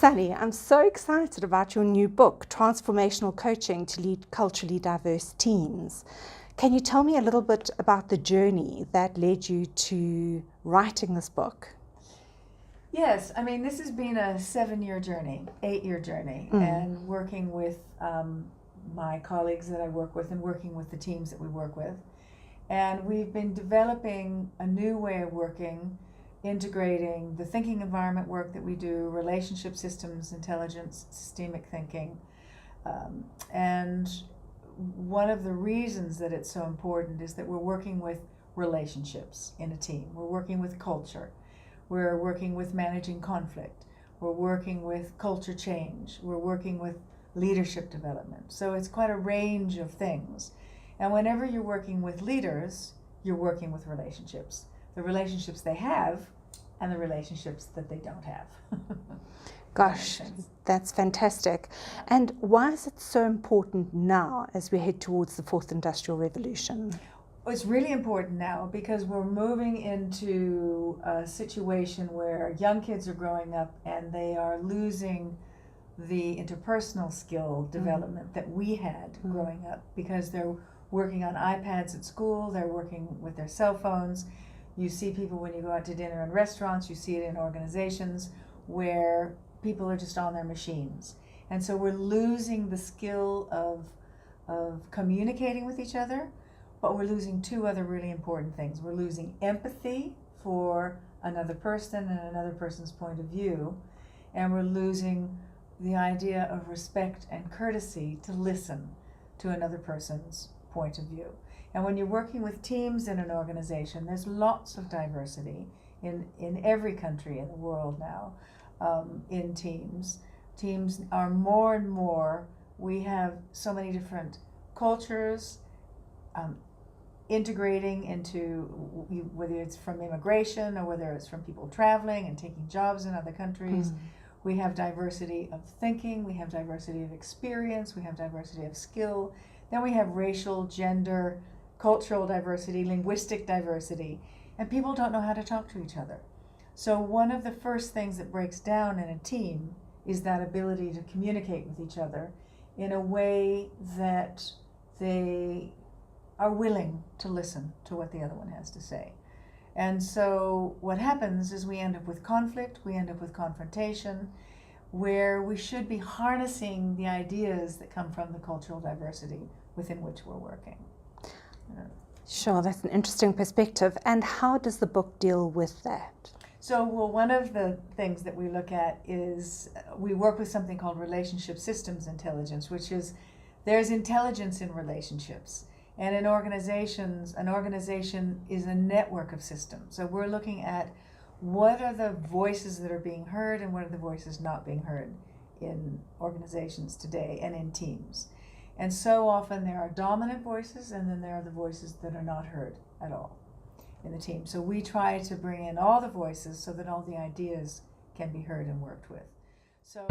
Sunny, I'm so excited about your new book, Transformational Coaching to Lead Culturally Diverse Teams. Can you tell me a little bit about the journey that led you to writing this book? Yes, I mean, this has been a 7-year journey, 8-year journey, and working with my colleagues that I work with and working with the teams that we work with. And we've been developing a new way of working, integrating the thinking environment work that we do, relationship systems, intelligence, systemic thinking. And one of the reasons that it's so important is that we're working with relationships in a team. We're working with culture. We're working with managing conflict. We're working with culture change. We're working with leadership development. So it's quite a range of things. And whenever you're working with leaders, you're working with relationships. The relationships they have and the relationships that they don't have. Gosh, that's fantastic. And why is it so important now as we head towards the fourth industrial revolution? It's really important now because we're moving into a situation where young kids are growing up and they are losing the interpersonal skill development that we had growing up because they're working on iPads at school, they're working with their cell phones. You see people when you go out to dinner in restaurants, you see it in organizations where people are just on their machines. And so we're losing the skill of communicating with each other, but we're losing two other really important things. We're losing empathy for another person and another person's point of view, and we're losing the idea of respect and courtesy to listen to another person's point of view. And when you're working with teams in an organization, there's lots of diversity in every country in the world now in teams. Teams are more and more, we have so many different cultures, integrating into whether it's from immigration or whether it's from people traveling and taking jobs in other countries. We have diversity of thinking, we have diversity of experience, we have diversity of skill. Then we have racial, gender, cultural diversity, linguistic diversity, and people don't know how to talk to each other. So one of the first things that breaks down in a team is that ability to communicate with each other in a way that they are willing to listen to what the other one has to say. And so what happens is we end up with conflict, we end up with confrontation, where we should be harnessing the ideas that come from the cultural diversity within which we're working. Sure, that's an interesting perspective. And how does the book deal with that? So, well, one of the things that we look at is we work with something called relationship systems intelligence, which is there's intelligence in relationships. And in organizations, an organization is a network of systems. So we're looking at what are the voices that are being heard and what are the voices not being heard in organizations today and in teams. And so often there are dominant voices and then there are the voices that are not heard at all in the team. So we try to bring in all the voices so that all the ideas can be heard and worked with. So